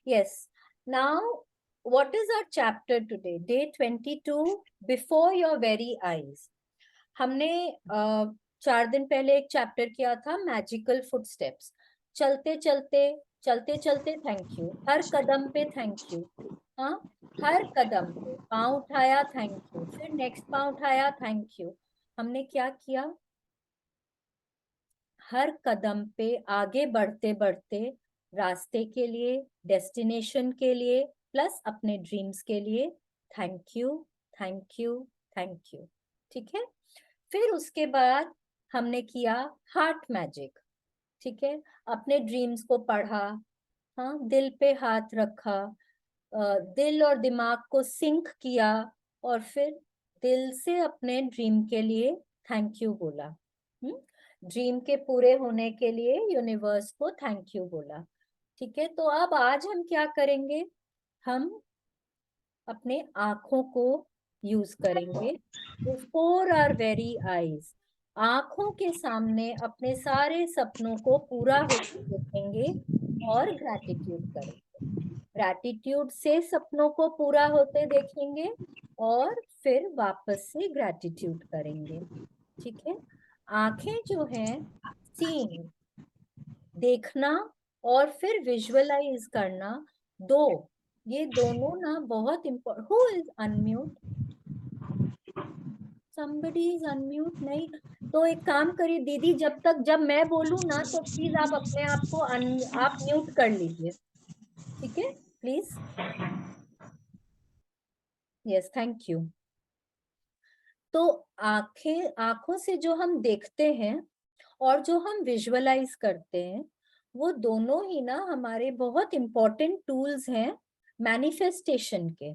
Yes. Now, what is our chapter today? Day 22, Before Your Very Eyes. हमने 4 दिन पहले एक चैप्टर किया था, मैजिकल फुटस्टेप्स. चलते चलते चलते चलते थैंक यू, हर कदम पे थैंक यू. हाँ, हर कदम पे पाँव उठाया थैंक यू, फिर नेक्स्ट पाँव उठाया थैंक यू. हमने क्या किया? हर कदम पे आगे बढ़ते बढ़ते रास्ते के लिए, डेस्टिनेशन के लिए, प्लस अपने ड्रीम्स के लिए thank you, thank you, thank you. ठीक है. फिर उसके बाद हमने किया हार्ट मैजिक. ठीक है. अपने ड्रीम्स को पढ़ा, हाँ, दिल पे हाथ रखा, दिल और दिमाग को सिंक किया, और फिर दिल से अपने ड्रीम के लिए थैंक यू बोला. ड्रीम के पूरे होने के लिए यूनिवर्स को थैंक यू बोला. ठीक है. तो अब आज हम क्या करेंगे? हम अपने आंखों को यूज करेंगे. बिफोर आवर वेरी आईज, आंखों के सामने अपने सारे सपनों को पूरा होते देखेंगे और ग्रैटिट्यूड करेंगे. ग्रैटिट्यूड से सपनों को पूरा होते देखेंगे और फिर वापस से ग्रैटिट्यूड करेंगे. ठीक है. आंखें जो हैं, सीइंग, देखना, और फिर विजुअलाइज करना, ये दोनों ना बहुत important. Who is unmute? somebody is unmute. नहीं तो एक काम करिए दीदी, जब मैं बोलूँ ना तो प्लीज आप अपने आप को आप म्यूट कर लीजिए. ठीक है, प्लीज. Yes, thank you. तो आंखों से जो हम देखते हैं और जो हम विजुअलाइज करते हैं, वो दोनों ही ना हमारे बहुत इंपॉर्टेंट टूल्स हैं मैनिफेस्टेशन के.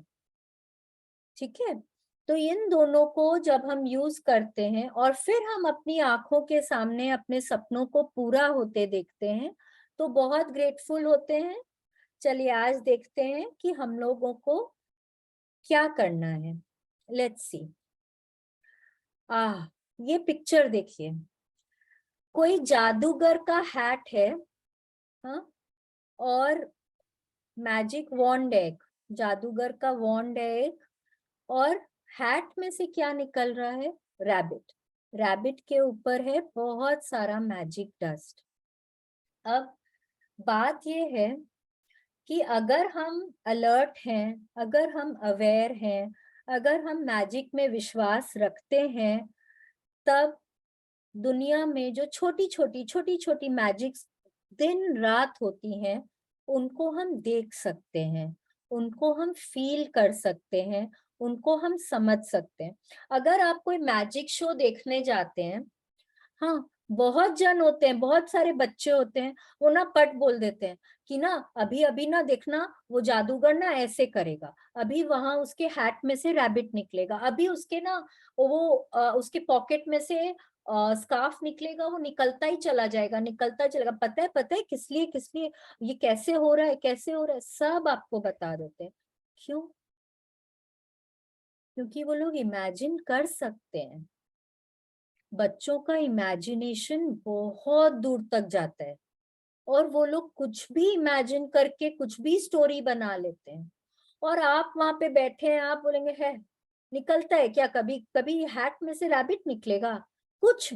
ठीक है. तो इन दोनों को जब हम यूज करते हैं और फिर हम अपनी आंखों के सामने अपने सपनों को पूरा होते देखते हैं, तो बहुत ग्रेटफुल होते हैं. चलिए आज देखते हैं कि हम लोगों को क्या करना है. Let's see. ये पिक्चर देखिए. कोई जादूगर का हैट है, हाँ, और मैजिक वॉन्ड है. जादूगर का वॉन्ड है एक, और हैट में से क्या निकल रहा है? रैबिट. रैबिट के ऊपर है बहुत सारा मैजिक डस्ट. अब बात ये है कि अगर हम अलर्ट हैं, अगर हम अवेयर हैं, अगर हम मैजिक में विश्वास रखते हैं, तब दुनिया में जो छोटी छोटी मैजिक्स दिन रात होती हैं, उनको हम देख सकते हैं, उनको हम फील कर सकते हैं, उनको हम समझ सकते हैं. अगर आप कोई मैजिक शो देखने जाते हैं, हाँ, बहुत जन होते हैं, बहुत सारे बच्चे होते हैं, वो ना पट बोल देते हैं कि ना अभी अभी ना देखना, वो जादूगर ना ऐसे करेगा, अभी वहां उसके हैट में से रैबिट निकलेगा, अभी उसके ना उसके पॉकेट में से स्कार्फ निकलेगा, वो निकलता ही चला जाएगा, निकलता ही चलेगा. पता है किस लिए ये कैसे हो रहा है, कैसे हो रहा है, सब आपको बता देते हैं. क्यों? क्योंकि वो लोग इमेजिन कर सकते हैं. बच्चों का इमेजिनेशन बहुत दूर तक जाता है, और वो लोग कुछ भी इमेजिन करके कुछ भी स्टोरी बना लेते हैं. और आप वहां पे बैठे हैं, आप बोलेंगे है निकलता है क्या? कभी कभी हैट में से रैबिट निकलेगा? कुछ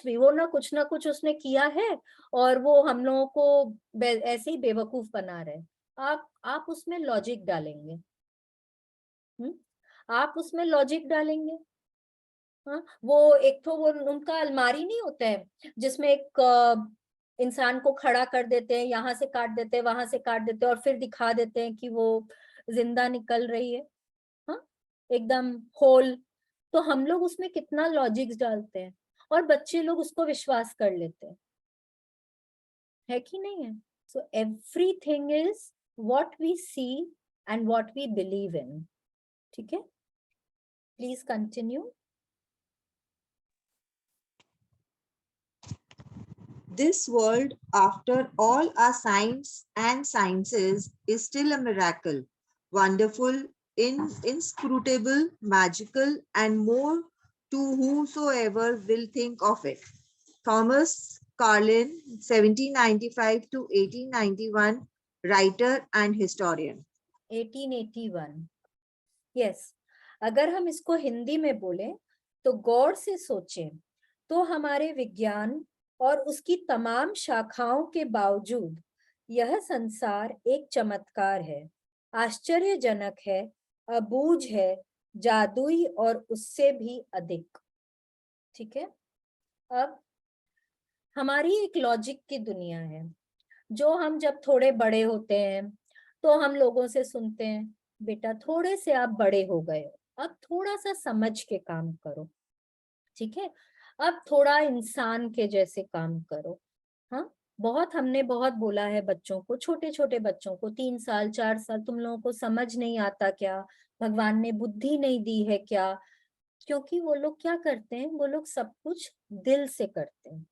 भी वो ना कुछ उसने किया है, और वो हम लोगों को ऐसे ही बेवकूफ बना रहे हैं. आप उसमें लॉजिक डालेंगे. आप उसमें लॉजिक डालेंगे. हाँ, वो एक तो वो उनका अलमारी नहीं होता है जिसमें एक इंसान को खड़ा कर देते हैं, यहाँ से काट देते हैं, वहां से काट देते हैं, और फिर दिखा देते हैं कि वो जिंदा निकल रही है, हाँ, एकदम होल. तो हम लोग उसमें कितना लॉजिक्स डालते हैं, और बच्चे लोग उसको विश्वास कर लेते हैं, है कि नहीं है? So everything is what we see and what we believe in. ठीक है, please continue. This world, after all our science and sciences, is still a miracle, wonderful, inscrutable, magical, and more to whosoever will think of it. Thomas Carlyle, 1795 to 1891, writer and historian. 1881. Yes, अगर हम इसको हिंदी में बोले तो गौर से सोचें तो हमारे विज्ञान और उसकी तमाम शाखाओं के बावजूद यह संसार एक चमत्कार है, आश्चर्यजनक है, अबूझ है, जादुई और उससे भी अधिक। ठीक है, अब हमारी एक लॉजिक की दुनिया है जो हम जब थोड़े बड़े होते हैं तो हम लोगों से सुनते हैं, बेटा थोड़े से आप बड़े हो गए हो, अब थोड़ा सा समझ के काम करो। ठीक है, अब थोड़ा इंसान के जैसे काम करो। हाँ, बहुत हमने बहुत बोला है बच्चों को, छोटे छोटे बच्चों को, 3 साल 4 साल, तुम लोगों को समझ नहीं आता क्या, भगवान ने बुद्धि नहीं दी है क्या? क्योंकि वो लोग क्या करते हैं, वो लोग सब कुछ दिल से करते हैं।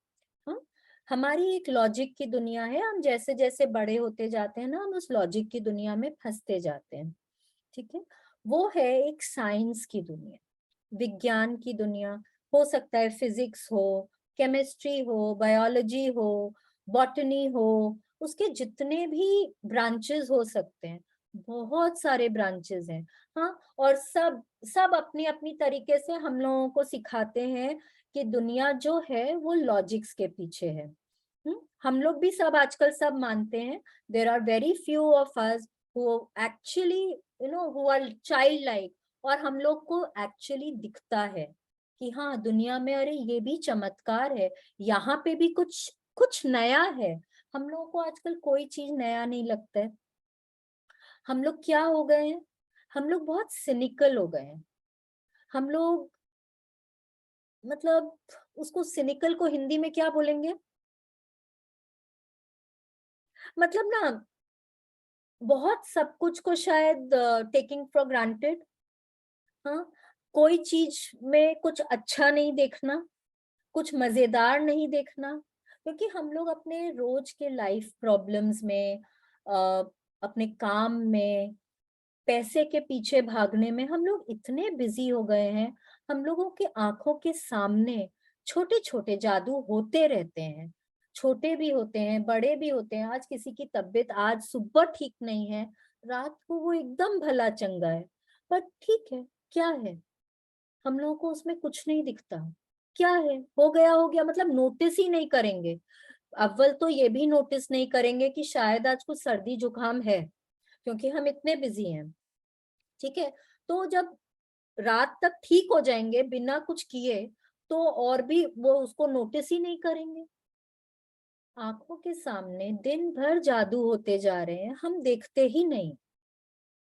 हाँ, हमारी एक लॉजिक की दुनिया है, हम जैसे जैसे बड़े होते जाते हैं ना, हम उस लॉजिक की दुनिया में फंसते जाते हैं। ठीक है, वो है एक साइंस की दुनिया, विज्ञान की दुनिया। हो सकता है फिजिक्स हो, केमिस्ट्री हो, बायोलॉजी हो, बॉटनी हो, उसके जितने भी ब्रांचेस हो सकते हैं, बहुत सारे ब्रांचेस हैं। हाँ, और सब सब अपनी अपनी तरीके से हम लोगों को सिखाते हैं कि दुनिया जो है वो लॉजिक्स के पीछे है। हम लोग भी सब आजकल सब मानते हैं, there are very few of us who actually who are child like, और हम लोग को एक्चुअली दिखता है कि हाँ दुनिया में अरे ये भी चमत्कार है, यहाँ पे भी कुछ कुछ नया है। हम लोगों को आजकल कोई चीज नया नहीं लगता है। हम लोग क्या हो गए हैं, हम लोग बहुत सिनिकल हो गए हैं। हम लोग मतलब उसको सिनिकल को हिंदी में क्या बोलेंगे, मतलब ना बहुत सब कुछ को शायद टेकिंग फॉर ग्रांटेड। हाँ, कोई चीज में कुछ अच्छा नहीं देखना, कुछ मजेदार नहीं देखना, क्योंकि हम लोग अपने रोज के लाइफ प्रॉब्लम्स में, अपने काम में, पैसे के पीछे भागने में हम लोग इतने बिजी हो गए हैं, हम लोगों के आंखों के सामने छोटे छोटे जादू होते रहते हैं, छोटे भी होते हैं, बड़े भी होते हैं। आज किसी की तबीयत आज सुबह ठीक नहीं है, रात को वो एकदम भला चंगा है, पर ठीक है, क्या है, हम लोगों को उसमें कुछ नहीं दिखता। क्या है, हो गया मतलब नोटिस ही नहीं करेंगे। अव्वल तो ये भी नोटिस नहीं करेंगे कि शायद आज कुछ सर्दी जुकाम है, क्योंकि हम इतने बिजी हैं। ठीक है, तो जब रात तक ठीक हो जाएंगे बिना कुछ किए, तो और भी वो उसको नोटिस ही नहीं करेंगे। आंखों के सामने दिन भर जादू होते जा रहे हैं, हम देखते ही नहीं।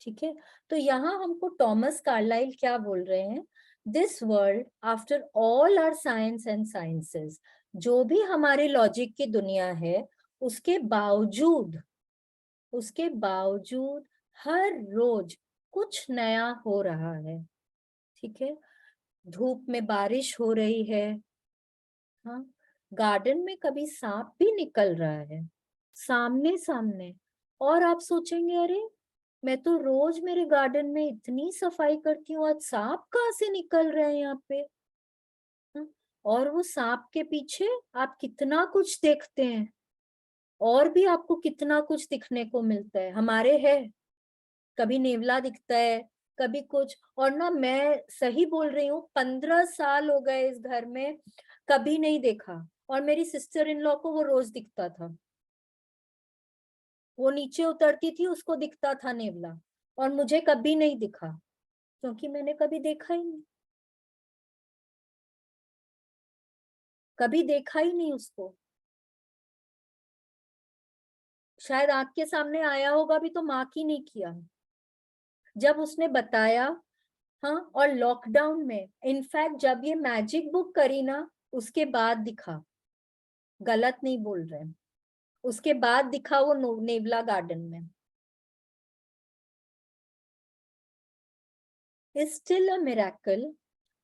ठीक है, तो यहाँ हमको टॉमस कार्लाइल क्या बोल रहे हैं, this world after all are science and sciences, जो भी हमारे लॉजिक की दुनिया है, उसके बावजूद उसके बावजूद हर रोज कुछ नया हो रहा है। ठीक है, धूप में बारिश हो रही है, हाँ, गार्डन में कभी सांप भी निकल रहा है सामने सामने, और आप सोचेंगे अरे मैं तो रोज मेरे गार्डन में इतनी सफाई करती हूँ, आज सांप कहाँ से निकल रहे हैं यहाँ पे। हाँ, और वो सांप के पीछे आप कितना कुछ देखते हैं, और भी आपको कितना कुछ दिखने को मिलता है। हमारे है, कभी नेवला दिखता है, कभी कुछ, और ना मैं सही बोल रही हूँ, 15 साल हो गए इस घर में, कभी नहीं देखा। और मेरी सिस्टर इन लॉ को वो रोज दिखता था, वो नीचे उतरती थी, उसको दिखता था नेवला, और मुझे कभी नहीं दिखा, क्योंकि मैंने कभी देखा ही नहीं, कभी देखा ही नहीं उसको। शायद आंख के सामने आया होगा भी तो मार्क ही नहीं किया। जब उसने बताया, हाँ, और लॉकडाउन में, इनफैक्ट जब ये मैजिक बुक करी ना, उसके बाद दिखा, गलत नहीं बोल रहे, उसके बाद दिखा वो नेवला गार्डन में। स्टिल अ मिरेकल,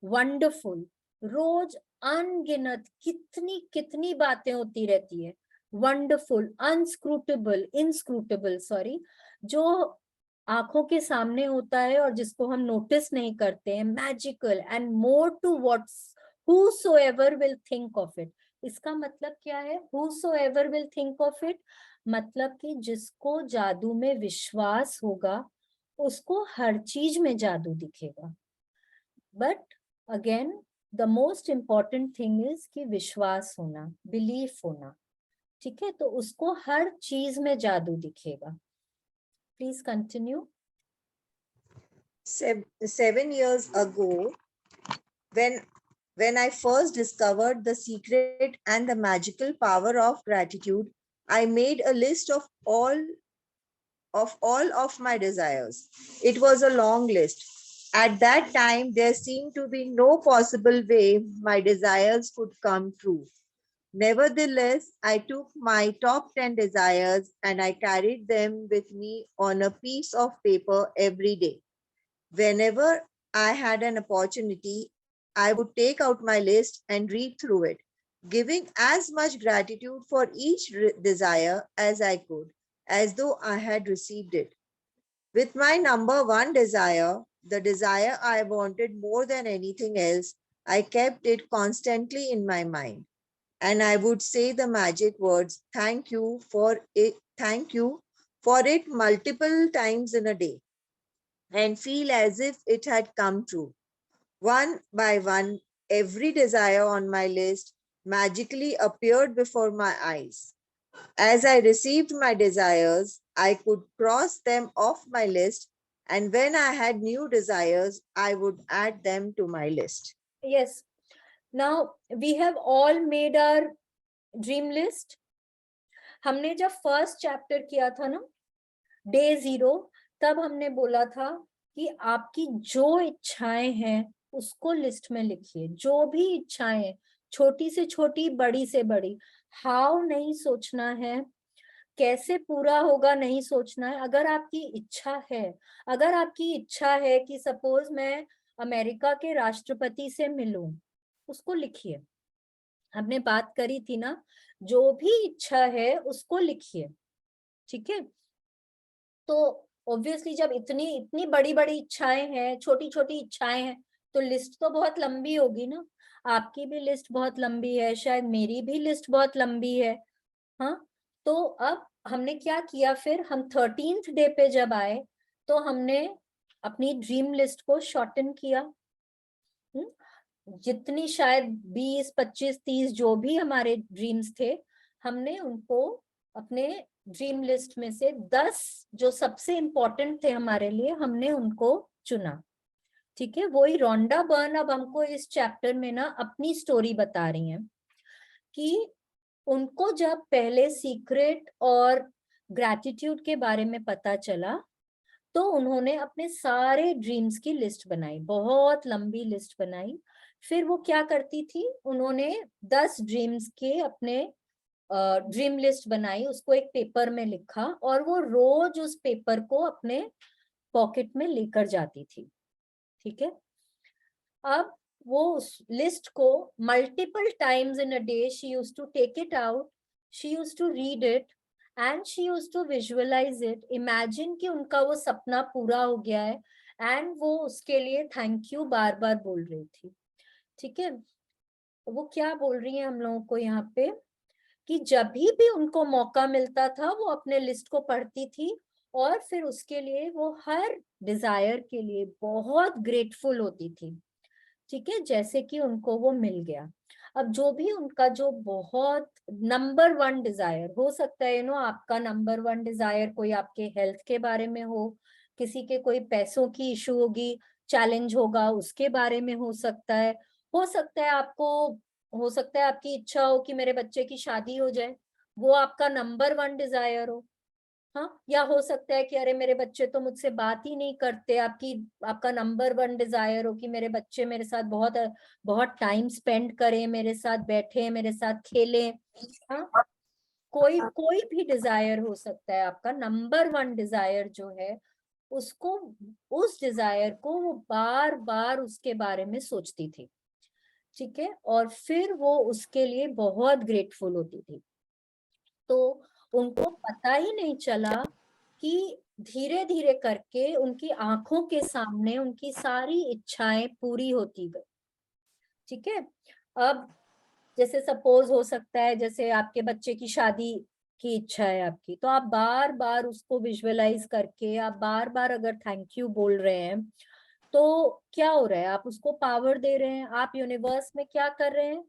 वंडरफुल, रोज अनगिनत कितनी कितनी बातें होती रहती है, वंडरफुल, अनस्क्रूटेबल, इनस्क्रूटेबल सॉरी, जो आंखों के सामने होता है और जिसको हम नोटिस नहीं करते हैं, magical and more to what's whosoever will think of it, इसका मतलब क्या है? whosoever will think of it, मतलब कि जिसको जादू में विश्वास होगा उसको हर चीज में जादू दिखेगा। But again the most important thing is कि विश्वास होना, बिलीफ होना। ठीक है, तो उसको हर चीज में जादू दिखेगा। Please continue. 7 years ago, when I first discovered the secret and the magical power of gratitude, I made a list of all of my desires. It was a long list. At that time, there seemed to be no possible way my desires could come true. Nevertheless, I took my top 10 desires and I carried them with me on a piece of paper every day. Whenever I had an opportunity, I would take out my list and read through it, giving as much gratitude for each desire as I could, as though I had received it. With my number one desire, the desire I wanted more than anything else, I kept it constantly in my mind. And I would say the magic words, thank you for it multiple times in a day, and feel as if it had come true. One by one, every desire on my list magically appeared before my eyes. As I received my desires, I could cross them off my list, and when I had new desires, I would add them to my list. Yes. Now we have all made our dream list. हमने जब first chapter किया था ना, day 0, तब हमने बोला था कि आपकी जो इच्छाएं हैं उसको लिस्ट में लिखिए। जो भी इच्छाएं हैं, छोटी से छोटी, बड़ी से बड़ी। हाउ नहीं सोचना है, कैसे पूरा होगा नहीं सोचना है। अगर आपकी इच्छा है कि सपोज मैं अमेरिका के राष्ट्रपति से मिलूं, उसको लिखिए। हमने बात करी थी ना, जो भी इच्छा है उसको लिखिए। ठीक है, तो ऑब्वियसली जब इतनी इतनी बड़ी बड़ी इच्छाएं हैं, छोटी छोटी इच्छाएं हैं, तो लिस्ट तो बहुत लंबी होगी ना। आपकी भी लिस्ट बहुत लंबी है, शायद मेरी भी लिस्ट बहुत लंबी है। हाँ, तो अब हमने क्या किया, फिर हम 13th डे पे जब आए तो हमने अपनी ड्रीम लिस्ट को शॉर्टन किया। जितनी शायद 20, 25, 30 जो भी हमारे ड्रीम्स थे, हमने उनको अपने ड्रीम लिस्ट में से 10 जो सबसे इंपॉर्टेंट थे हमारे लिए, हमने उनको चुना। ठीक है, वही रोंडा बर्न अब हमको इस चैप्टर में ना अपनी स्टोरी बता रही हैं कि उनको जब पहले सीक्रेट और ग्रैटिट्यूड के बारे में पता चला तो उन्होंने अपने सारे ड्रीम्स की लिस्ट बनाई, बहुत लंबी लिस्ट बनाई। फिर वो क्या करती थी, उन्होंने 10 ड्रीम्स के अपने ड्रीम लिस्ट बनाई, उसको एक पेपर में लिखा और वो रोज उस पेपर को अपने पॉकेट में लेकर जाती थी। ठीक है, अब वो उस लिस्ट को multiple times in a day she used to take it out, she used to read it and she used to visualise it, imagine कि उनका वो सपना पूरा हो गया है, एंड वो उसके लिए थैंक यू बार बार बोल रही थी। ठीक है, वो क्या बोल रही है हम लोगों को यहाँ पे कि जब भी उनको मौका मिलता था वो अपने लिस्ट को पढ़ती थी और फिर उसके लिए वो हर डिजायर के लिए बहुत ग्रेटफुल होती थी। ठीक है, जैसे कि उनको वो मिल गया। अब जो भी उनका जो बहुत नंबर 1 डिजायर हो सकता है, आपका नंबर 1 डिजायर कोई आपके हेल्थ के बारे में हो, किसी के कोई पैसों की इशू होगी, चैलेंज होगा, उसके बारे में हो सकता है। हो सकता है आपकी इच्छा हो कि मेरे बच्चे की शादी हो जाए, वो आपका नंबर 1 डिजायर हो। हाँ, या हो सकता है कि अरे मेरे बच्चे तो मुझसे बात ही नहीं करते, आपका नंबर 1 डिजायर हो कि मेरे बच्चे मेरे साथ बहुत बहुत टाइम स्पेंड करें, मेरे साथ बैठे, मेरे साथ खेलें। हाँ, कोई कोई भी डिजायर हो सकता है। आपका नंबर 1 डिजायर जो है, उसको उस डिजायर को वो बार बार उसके बारे में सोचती थी। ठीक है, और फिर वो उसके लिए बहुत ग्रेटफुल होती थी। तो उनको पता ही नहीं चला कि धीरे धीरे करके उनकी आंखों के सामने उनकी सारी इच्छाएं पूरी होती गई। ठीक है, अब जैसे सपोज हो सकता है जैसे आपके बच्चे की शादी की इच्छा है आपकी, तो आप बार बार उसको विजुअलाइज करके आप बार बार अगर थैंक यू बोल रहे हैं तो क्या हो रहा है, आप उसको पावर दे रहे हैं। आप यूनिवर्स में क्या कर रहे हैं,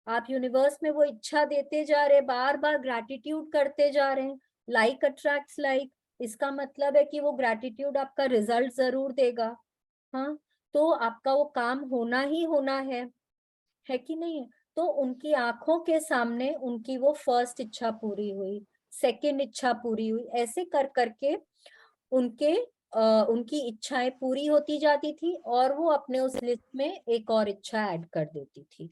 आप यूनिवर्स में वो इच्छा देते जा रहे हैं, बार बार ग्रैटिट्यूड करते जा रहे हैं। लाइक अट्रैक्ट्स लाइक, इसका मतलब है कि वो ग्रैटिट्यूड आपका रिजल्ट जरूर देगा। हाँ, तो आपका वो काम होना ही होना है कि नहीं। तो उनकी आंखों के सामने उनकी वो फर्स्ट इच्छा पूरी हुई, सेकंड इच्छा पूरी हुई, ऐसे कर करके उनके उनकी इच्छाएं पूरी होती जाती थी और वो अपने उस लिस्ट में एक और इच्छा ऐड कर देती थी।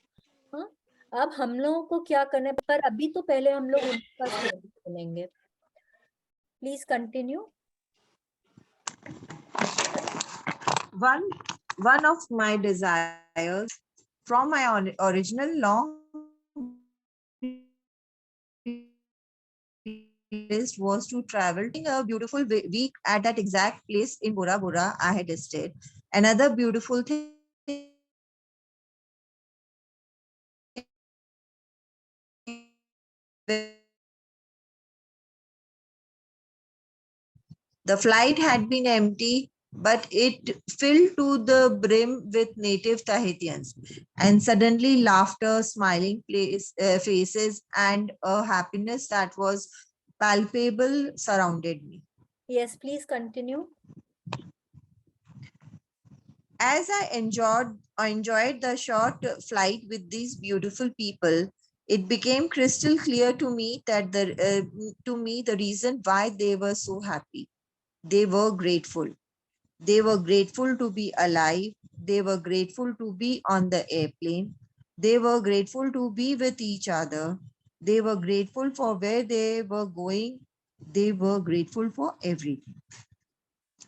हाँ, अब हम लोगों को क्या करना है, पर अभी तो पहले हम लोग उनका स्टोरी सुनेंगे। Please continue. One of my desires from my original long list was to travel a beautiful week at that exact place in Bora Bora I had listed. Another beautiful thing, the flight had been empty, but it filled to the brim with native Tahitians, and suddenly laughter, smiling faces, and a happiness that was palpable surrounded me. Yes, please continue. As I enjoyed the short flight with these beautiful people, it became crystal clear to me that the reason why they were so happy. They were grateful. They were grateful to be alive. They were grateful to be on the airplane. They were grateful to be with each other. They were grateful for where they were going. They were grateful for everything.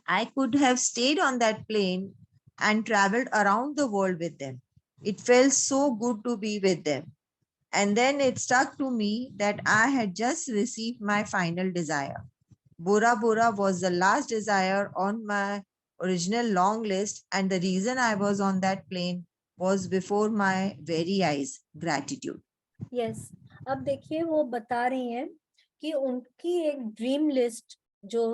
I could have stayed on that plane and traveled around the world with them. It felt so good to be with them. And then it struck to me that I had just received my final desire. Bora Bora was the last desire on my original long list, and the reason I was on that plane was before my very eyes. Gratitude. Yes, अब देखिए वो बता रही हैं कि उनकी एक dream list जो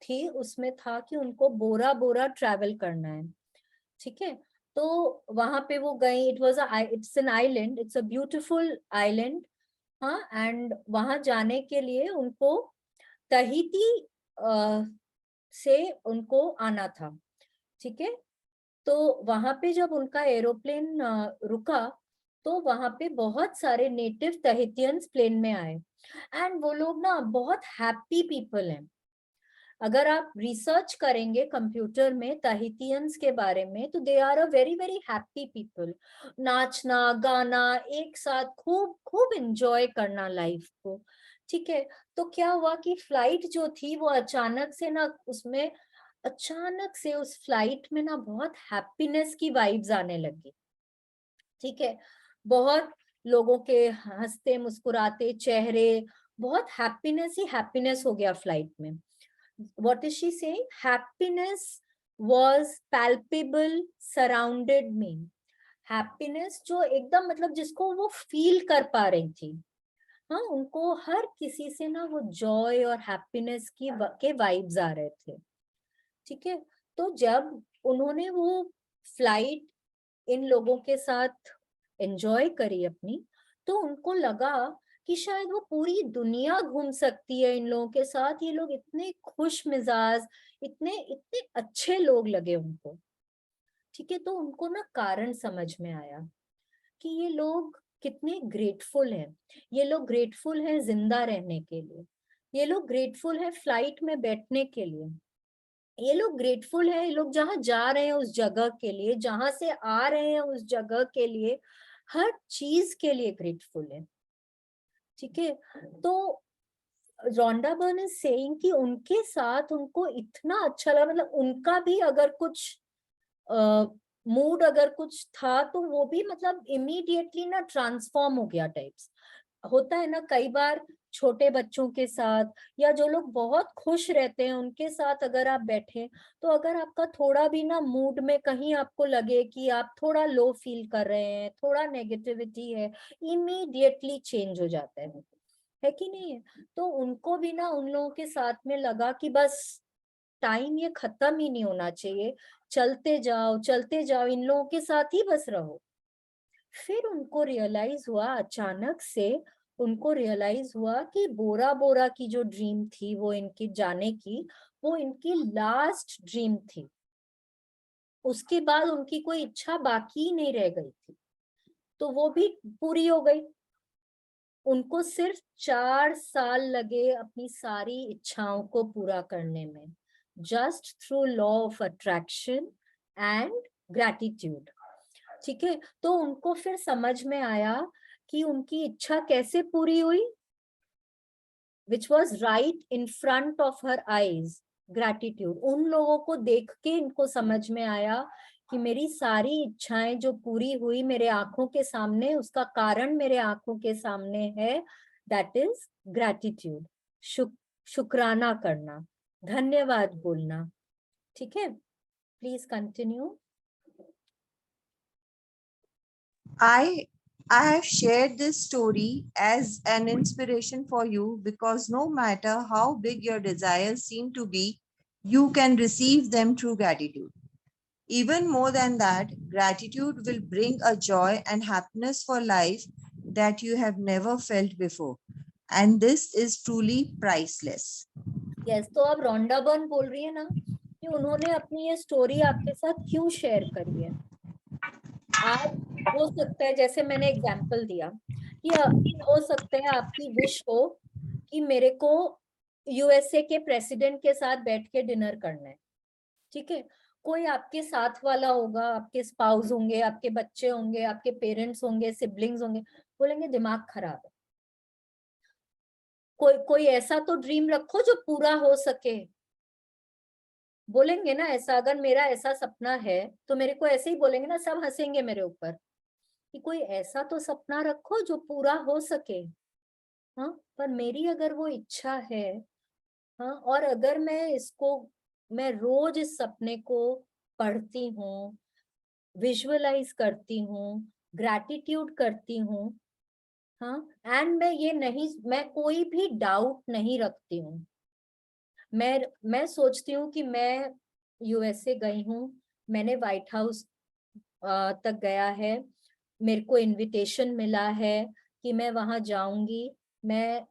थी उसमें था कि उनको बोरा बोरा ट्रैवल करना है। ठीक है, तो वहां पे वो गई। It's an island, it's a beautiful island. हाँ, एंड वहां जाने के लिए उनको तहीती से उनको आना था। ठीक है, तो वहां पे जब उनका एरोप्लेन रुका तो वहां पे बहुत सारे नेटिव तहितियंस प्लेन में आए एंड वो लोग ना बहुत हैप्पी पीपल हैं। अगर आप रिसर्च करेंगे कंप्यूटर में तहितियंस के बारे में तो they are a very very happy people. नाचना गाना एक साथ खूब खूब एंजॉय करना लाइफ को। ठीक है, तो क्या हुआ कि फ्लाइट जो थी वो अचानक से ना उसमें अचानक से उस फ्लाइट में ना बहुत हैप्पीनेस की वाइब्स आने लगी। ठीक है, बहुत लोगों के हंसते मुस्कुराते चेहरे, बहुत हैप्पीनेस ही हैप्पीनेस हो गया फ्लाइट में। What is she saying, happiness was palpable surrounded me. Happiness जो एकदम मतलब जिसको वो फील कर पा रही थी। हाँ, उनको हर किसी से ना वो जॉय और हैप्पीनेस के वाइब्स आ रहे थे। ठीक है, तो जब उन्होंने वो फ्लाइट इन लोगों के साथ एंजॉय करी अपनी, तो उनको लगा कि शायद वो पूरी दुनिया घूम सकती है इन लोगों के साथ। ये लोग इतने खुश मिजाज, इतने इतने अच्छे लोग लगे उनको। ठीक है, तो उनको ना कारण समझ में आया कि ये लोग कितने ग्रेटफुल हैं। ये लोग ग्रेटफुल हैं जिंदा रहने के लिए, ये लोग ग्रेटफुल है फ्लाइट में बैठने के लिए, ये लोग ग्रेटफुल है, ये लोग जहां जा रहे हैं उस जगह के लिए, जहां से आ रहे हैं उस जगह के लिए, हर चीज के लिए ग्रेटफुल है। ठीक है, तो रोंडा बर्न इज सेइंग कि उनके साथ उनको इतना अच्छा लगा, मतलब उनका भी अगर कुछ मूड अगर कुछ था तो वो भी मतलब इमीडिएटली ना ट्रांसफॉर्म हो गया टाइप्स। होता है ना कई बार छोटे बच्चों के साथ या जो लोग बहुत खुश रहते हैं उनके साथ अगर आप बैठे, तो अगर आपका थोड़ा भी ना मूड में कहीं आपको लगे कि आप थोड़ा लो फील कर रहे हैं, थोड़ा नेगेटिविटी है, इमीडिएटली चेंज हो जाता है कि नहीं है? तो उनको भी ना उन लोगों के साथ में लगा कि बस टाइम ये खत्म ही नहीं होना चाहिए, चलते जाओ, इन लोगों के साथ ही बस रहो। फिर उनको रियलाइज हुआ, अचानक से उनको रियलाइज हुआ कि बोरा बोरा की जो ड्रीम थी वो इनकी जाने की, वो इनकी लास्ट ड्रीम थी। उसके बाद उनकी कोई इच्छा बाकी नहीं रह गई थी, तो वो भी पूरी हो गई। उनको सिर्फ 4 साल लगे अपनी सारी इच्छाओं को पूरा करने में, just through law of attraction and gratitude. ठीक है, तो उनको फिर समझ में आया कि उनकी इच्छा कैसे पूरी हुई, which was right in front of her eyes, gratitude. उन लोगों को देख के इनको समझ में आया कि मेरी सारी इच्छाएं जो पूरी हुई मेरे आंखों के सामने, उसका कारण मेरे आंखों के सामने है, दैट इज ग्रैटिट्यूड। शुक्राना करना, धन्यवाद बोलना। ठीक है, please continue. I I have shared this story as an inspiration for you because no matter how big your desires seem to be, you can receive them through gratitude. Even more than that, gratitude will bring a joy and happiness for life that you have never felt before. And this is truly priceless. Yes, तो अब Rhonda Byrne बोल रही है ना कि उन्होंने अपनी ये स्टोरी आपके साथ क्यों शेयर करी है। आप, हो सकता है जैसे मैंने एग्जांपल दिया कि हो सकता है आपकी विश हो कि मेरे को यूएसए के प्रेसिडेंट के साथ बैठ के डिनर करना है। ठीक है, कोई आपके साथ वाला होगा, आपके स्पाउस होंगे, आपके बच्चे होंगे, आपके पेरेंट्स होंगे, सिबलिंग्स होंगे, बोलेंगे दिमाग खराब है। कोई कोई ऐसा तो ड्रीम रखो जो पूरा हो सके, बोलेंगे ना ऐसा। अगर मेरा ऐसा सपना है तो मेरे को ऐसे ही बोलेंगे ना, सब हंसेंगे मेरे ऊपर कि कोई ऐसा तो सपना रखो जो पूरा हो सके। हाँ, पर मेरी अगर वो इच्छा है, हाँ, और अगर मैं रोज इस सपने को पढ़ती हूँ, विजुअलाइज करती हूँ, ग्रैटिट्यूड करती हूँ, हाँ, एंड मैं कोई भी डाउट नहीं रखती हूँ। मैं सोचती हूँ कि मैं यूएसए गई हूँ, मैंने व्हाइट हाउस तक गया है, मेरे को इनविटेशन मिला है कि मैं वहां जाऊंगी, मैं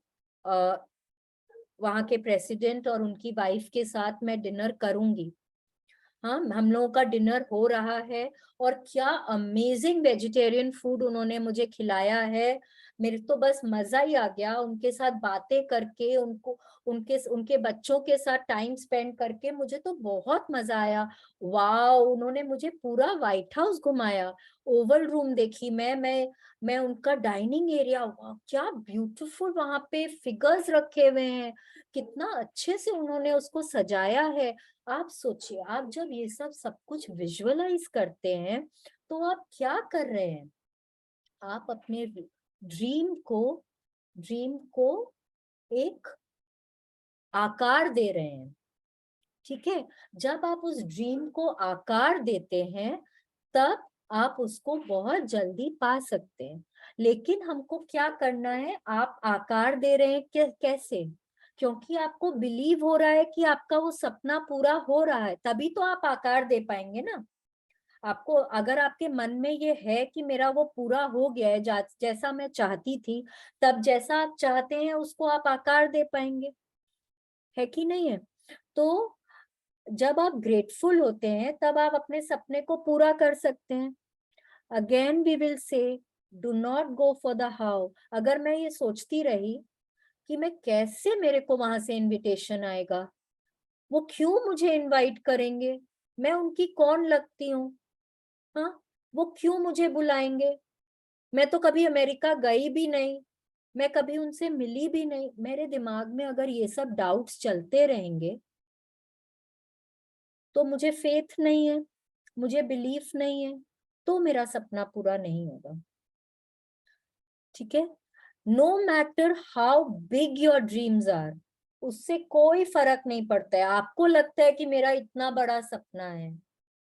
वहां के प्रेसिडेंट और उनकी वाइफ के साथ मैं डिनर करूंगी। हाँ, हम लोगों का डिनर हो रहा है और क्या अमेजिंग वेजिटेरियन फूड उन्होंने मुझे खिलाया है। मेरे तो बस मजा ही आ गया उनके साथ बातें करके, उनको उनके उनके बच्चों के साथ टाइम स्पेंड करके, मुझे तो बहुत मजा आया। वाओ, उन्होंने मुझे पूरा व्हाइट हाउस घुमाया, ओवल रूम देखी मैं उनका डाइनिंग एरिया, वाह क्या ब्यूटीफुल, वहां पे फिगर्स रखे हुए हैं, कितना अच्छे से उन्होंने उसको सजाया है। आप सोचिए, आप जब ये सब कुछ विजुअलाइज करते हैं तो आप क्या कर रहे हैं, आप अपने ड्रीम को एक आकार दे रहे हैं। ठीक है, जब आप उस ड्रीम को आकार देते हैं तब आप उसको बहुत जल्दी पा सकते हैं। लेकिन हमको क्या करना है, आप आकार दे रहे हैं कैसे? क्योंकि आपको बिलीव हो रहा है कि आपका वो सपना पूरा हो रहा है, तभी तो आप आकार दे पाएंगे ना। आपको, अगर आपके मन में ये है कि मेरा वो पूरा हो गया है, जैसा मैं चाहती थी, तब जैसा आप चाहते हैं उसको आप आकार दे पाएंगे, है कि नहीं है? तो जब आप ग्रेटफुल होते हैं तब आप अपने सपने को पूरा कर सकते हैं। Again we will say, do not go for the how. अगर मैं ये सोचती रही कि मैं कैसे, मेरे को वहां से इनविटेशन आएगा, वो क्यों मुझे इनवाइट करेंगे, मैं उनकी कौन लगती हूँ, हाँ, वो क्यों मुझे बुलाएंगे, मैं तो कभी अमेरिका गई भी नहीं, मैं कभी उनसे मिली भी नहीं। मेरे दिमाग में अगर ये सब डाउट्स चलते रहेंगे तो मुझे फेथ नहीं है, मुझे बिलीफ नहीं है, तो मेरा सपना पूरा नहीं होगा। ठीक है, no matter how big your dreams are, उससे कोई फर्क नहीं पड़ता है। आपको लगता है कि मेरा इतना बड़ा सपना है,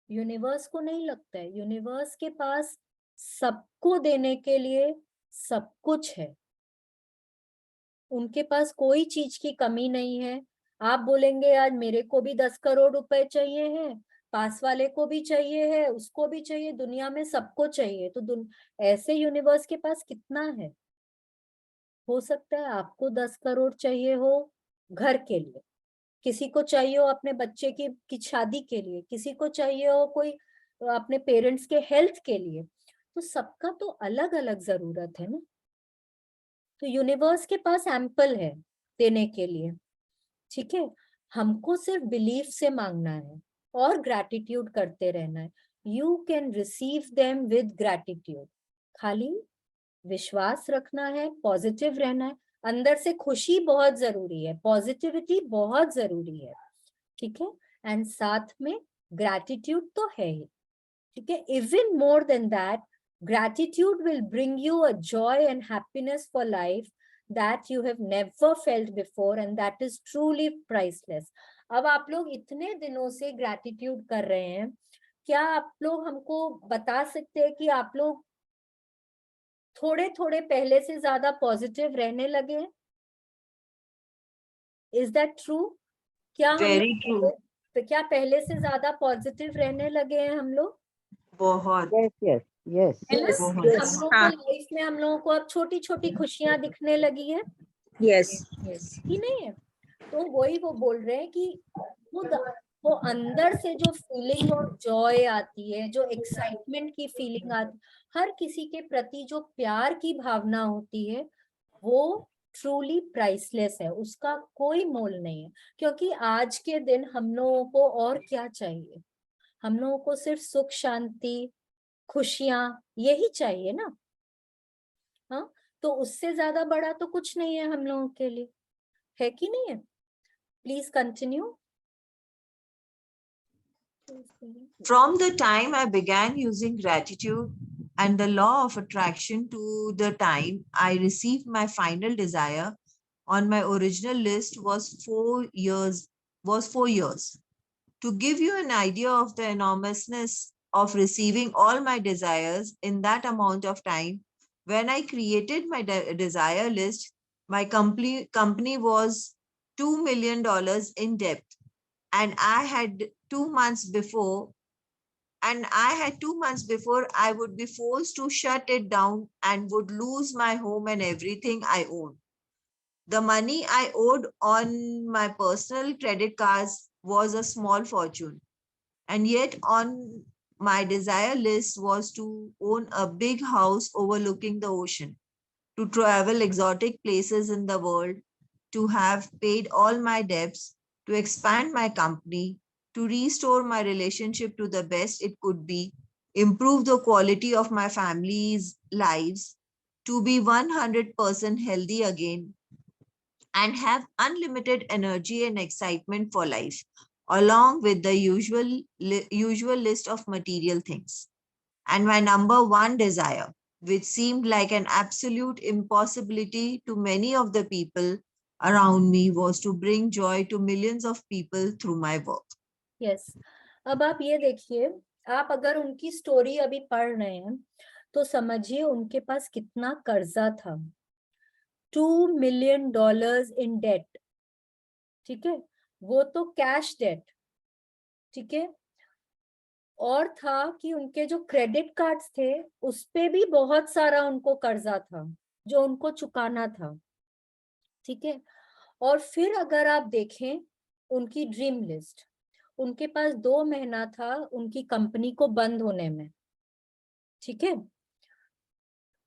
यूनिवर्स को नहीं लगता है। यूनिवर्स के पास सबको देने के लिए सब कुछ है, उनके पास कोई चीज की कमी नहीं है। आप बोलेंगे आज मेरे को भी 10 करोड़ रुपए चाहिए हैं, पास वाले को भी चाहिए है, उसको भी चाहिए, दुनिया में सबको चाहिए, तो ऐसे यूनिवर्स के पास कितना है? हो सकता है आपको 10 करोड़ चाहिए हो घर के लिए, किसी को चाहिए हो अपने बच्चे की शादी के लिए, किसी को चाहिए हो कोई अपने पेरेंट्स के हेल्थ के लिए, तो सबका तो अलग अलग जरूरत है ना। तो यूनिवर्स के पास एम्पल है देने के लिए, ठीक है। हमको सिर्फ बिलीफ से मांगना है और ग्रैटिट्यूड करते रहना है। You can receive them with gratitude, खाली विश्वास रखना है, पॉजिटिव रहना है। अंदर से खुशी बहुत जरूरी है, पॉजिटिविटी बहुत जरूरी है, ठीक है। एंड साथ में ग्रैटिट्यूड तो है ही, ठीक है। Even more than that, gratitude will bring you a joy and happiness for life that you have never felt before, and that is truly priceless. अब आप लोग इतने दिनों से ग्रैटिट्यूड कर रहे हैं, क्या आप लोग हमको बता सकते हैं कि आप लोग थोड़े थोड़े पहले से ज्यादा पॉजिटिव रहने लगे हैं? Is that true? क्या हम Very true. क्या पहले से ज्यादा पॉजिटिव रहने लगे हैं हम लोग? बहुत Yes, yes, yes. है ना? Yes, बहुत हम yes, लोग को लाइफ में हम लोगों को अब छोटी छोटी खुशियां दिखने लगी है yes. कि नहीं है? तो वही वो बोल रहे हैं कि वो अंदर से जो फीलिंग और जॉय आती है, जो एक्साइटमेंट की फीलिंग आती, हर किसी के प्रति जो प्यार की भावना होती है, वो ट्रूली प्राइसलेस है, उसका कोई मोल नहीं है। क्योंकि आज के दिन हम लोगों को और क्या चाहिए? हम लोगों को सिर्फ सुख शांति खुशियां यही चाहिए ना। हाँ, तो उससे ज्यादा बड़ा तो कुछ नहीं है हम लोगों के लिए, है कि नहीं है? Please continue. From the time I began using gratitude and the law of attraction to the time I received my final desire on my original list was 4 years. To give you an idea of the enormousness of receiving all my desires in that amount of time, when I created my desire list, my company was $2 million in debt, and I had 2 months before I would be forced to shut it down and would lose my home and everything I own. The money I owed on my personal credit cards was a small fortune, and yet on my desire list was to own a big house overlooking the ocean, to travel exotic places in the world, to have paid all my debts, to expand my company, to restore my relationship to the best it could be, improve the quality of my family's lives, to be 100% healthy again, and have unlimited energy and excitement for life, along with the usual list of material things. And my number one desire, which seemed like an absolute impossibility to many of the people around me, was to bring joy to millions of people through my work. Yes, अब आप ये देखिए, आप अगर उनकी story अभी पढ़ रहे हैं तो समझिए उनके पास कितना कर्जा था। $2 million इन डेट, ठीक है, वो तो कैश डेट, ठीक है। और था कि उनके जो क्रेडिट कार्ड्स थे उस पे भी बहुत सारा उनको कर्जा था जो उनको चुकाना था, ठीक है। और फिर अगर आप देखें उनकी ड्रीम लिस्ट, उनके पास 2 महीना था उनकी कंपनी को बंद होने में, ठीक है।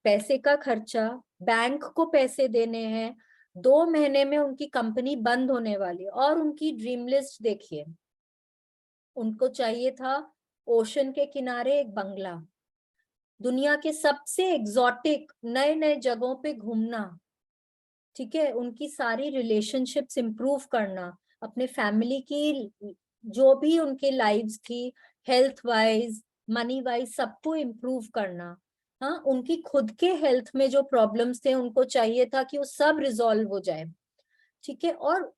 पैसे का खर्चा, बैंक को पैसे देने हैं, 2 महीने में उनकी कंपनी बंद होने वाली। और उनकी ड्रीम लिस्ट देखिए, उनको चाहिए था ओशन के किनारे एक बंगला, दुनिया के सबसे एग्जॉटिक नए नए जगहों पे घूमना, ठीक है, उनकी सारी रिलेशनशिप्स इंप्रूव करना, अपने फैमिली की जो भी उनके लाइव्स थी, हेल्थ वाइज मनी वाइज सबको इम्प्रूव करना, हाँ, उनकी खुद के हेल्थ में जो प्रॉब्लम्स थे उनको चाहिए था कि वो सब रिजॉल्व हो जाए, ठीक है। और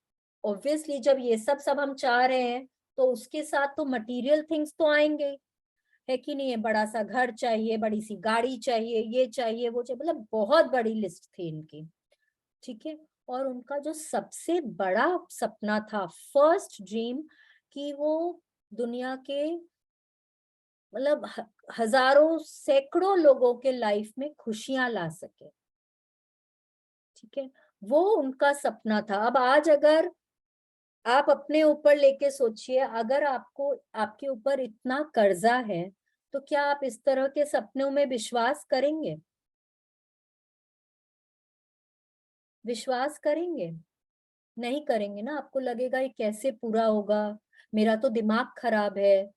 ऑब्वियसली जब ये सब हम चाह रहे हैं तो उसके साथ तो मटेरियल थिंग्स तो आएंगे ही, है कि नहीं है। बड़ा सा घर चाहिए, बड़ी सी गाड़ी चाहिए, ये चाहिए वो चाहिए, मतलब बहुत बड़ी लिस्ट थी इनकी, ठीक है। और उनका जो सबसे बड़ा सपना था, फर्स्ट ड्रीम, कि वो दुनिया के मतलब हजारों सैकड़ों लोगों के लाइफ में खुशियां ला सके, ठीक है। वो उनका सपना था। अब आज अगर आप अपने ऊपर लेके सोचिए, अगर आपको आपके ऊपर इतना कर्जा है तो क्या आप इस तरह के सपनों में विश्वास करेंगे? विश्वास करेंगे? नहीं करेंगे ना। आपको लगेगा ये कैसे पूरा होगा, मेरा तो दिमाग खराब है,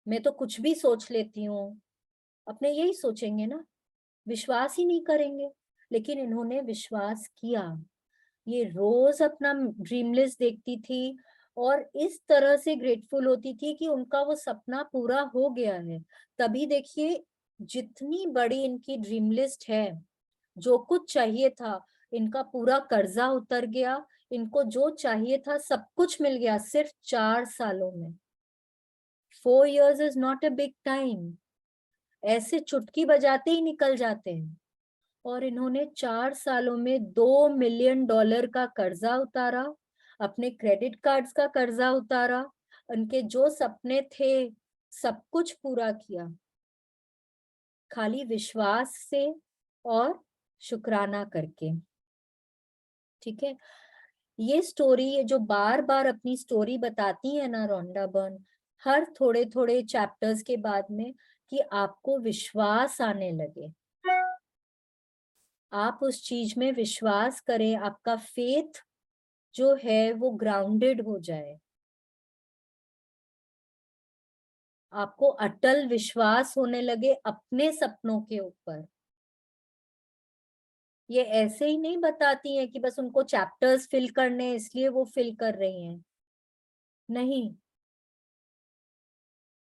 मैं तो कुछ भी सोच लेती हूँ, अपने यही सोचेंगे ना, विश्वास ही नहीं करेंगे। लेकिन इन्होंने विश्वास किया। ये रोज अपना ड्रीम लिस्ट देखती थी और इस तरह से ग्रेटफुल होती थी कि उनका वो सपना पूरा हो गया है। तभी देखिए, जितनी बड़ी इनकी ड्रीम लिस्ट है, जो कुछ चाहिए था, इनका पूरा कर्जा उतर गया, इनको जो चाहिए था सब कुछ मिल गया सिर्फ 4 सालों में। 4 years is not a big time, ऐसे चुटकी बजाते ही निकल जाते हैं। और इन्होंने 4 सालों में $2 मिलियन का कर्जा उतारा, अपने क्रेडिट कार्ड्स का कर्जा उतारा, उनके जो सपने थे सब कुछ पूरा किया, खाली विश्वास से और शुक्राना करके, ठीक है। ये स्टोरी, ये जो बार बार अपनी स्टोरी बताती है ना रोंडा बर्न, हर थोड़े थोड़े चैप्टर्स के बाद में, कि आपको विश्वास आने लगे, आप उस चीज में विश्वास करें, आपका फेथ जो है वो ग्राउंडेड हो जाए, आपको अटल विश्वास होने लगे अपने सपनों के ऊपर। ये ऐसे ही नहीं बताती हैं कि बस उनको चैप्टर्स फिल करने हैं इसलिए वो फिल कर रही हैं, नहीं,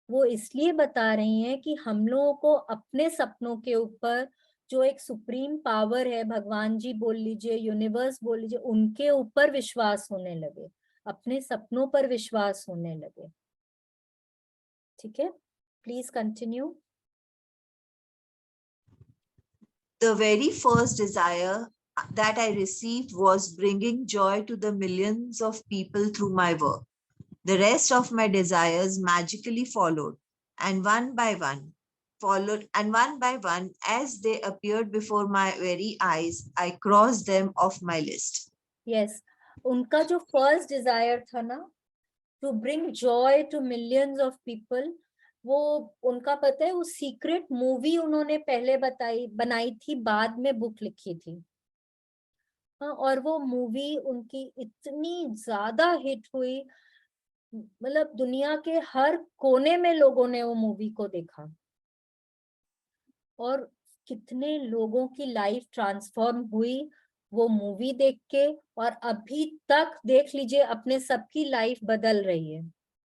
वो इसलिए बता रही हैं कि हम लोगों को अपने सपनों के ऊपर, जो एक सुप्रीम पावर है, भगवान जी बोल लीजिए, यूनिवर्स बोल लीजिए, उनके ऊपर विश्वास होने लगे, अपने सपनों पर विश्वास होने लगे, ठीक है। Please continue. The very first desire that I received was bringing joy to the millions of people through my work. The rest of my desires magically followed, and one by one, as they appeared before my very eyes, I crossed them off my list. Yes, उनका जो first desire था ना, to bring joy to millions of people, वो उनका पता है, वो secret movie उन्होंने पहले बनाई थी, बाद में बुक लिखी थी। हाँ, और वो मूवी उनकी इतनी ज्यादा हिट हुई, मतलब दुनिया के हर कोने में लोगों ने वो मूवी को देखा, और कितने लोगों की लाइफ ट्रांसफॉर्म हुई वो मूवी देख के। और अभी तक देख लीजिए, अपने सबकी लाइफ बदल रही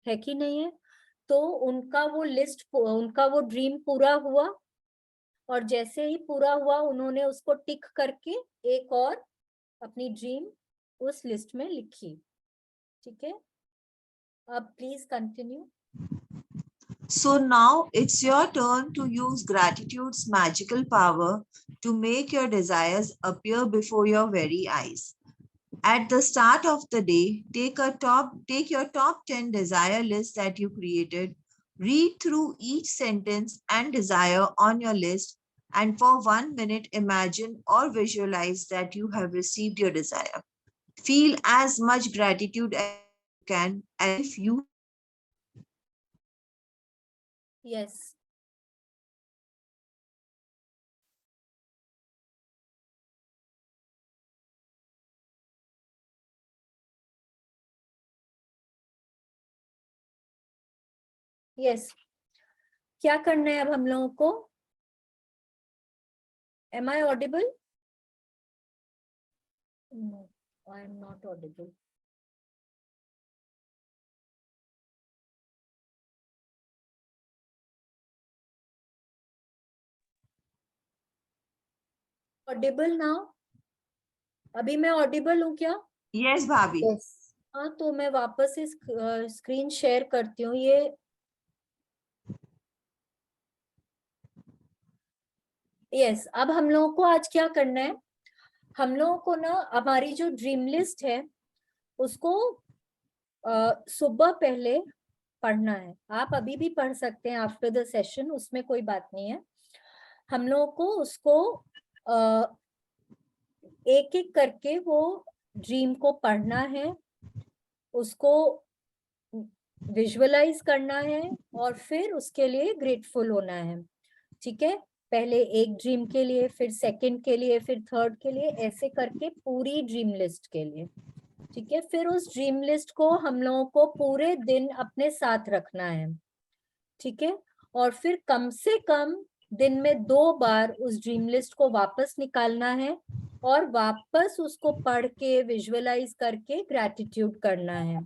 है कि नहीं है। तो उनका वो लिस्ट, उनका वो ड्रीम पूरा हुआ, और जैसे ही पूरा हुआ उन्होंने उसको टिक करके एक और अपनी ड्रीम उस लिस्ट में लिखी, ठीक है। अब please continue. So now it's your turn to use gratitude's magical power to make your desires appear before your very eyes. At the start of the day, take your top 10 desire list that you created, read through each sentence and desire on your list, and for 1 minute imagine or visualize that you have received your desire. Feel as much gratitude as you can, as if you. Yes, yes, क्या करना है अब हम लोगों को? Am I audible? No, I am not audible. Audible now? अभी मैं Audible हूँ क्या? Yes, Bhabhi. हाँ, तो मैं वापस से स्क्रीन शेयर करती हूँ। ये यस, अब हम लोगों को आज क्या करना है, हम लोगों को ना हमारी जो ड्रीम लिस्ट है उसको सुबह पहले पढ़ना है। आप अभी भी पढ़ सकते हैं आफ्टर द सेशन, उसमें कोई बात नहीं है। हम लोगों को उसको एक एक करके वो ड्रीम को पढ़ना है, उसको विजुअलाइज करना है और फिर उसके लिए ग्रेटफुल होना है। ठीक है, पहले एक ड्रीम के लिए, फिर सेकंड के लिए, फिर थर्ड के लिए, ऐसे करके पूरी ड्रीम लिस्ट के लिए। ठीक है, फिर उस ड्रीम लिस्ट को हम लोगों को पूरे दिन अपने साथ रखना है। ठीक है, और फिर कम से कम दिन में 2 बार उस ड्रीम लिस्ट को वापस निकालना है और वापस उसको पढ़ के विजुअलाइज करके ग्रैटिट्यूड करना है।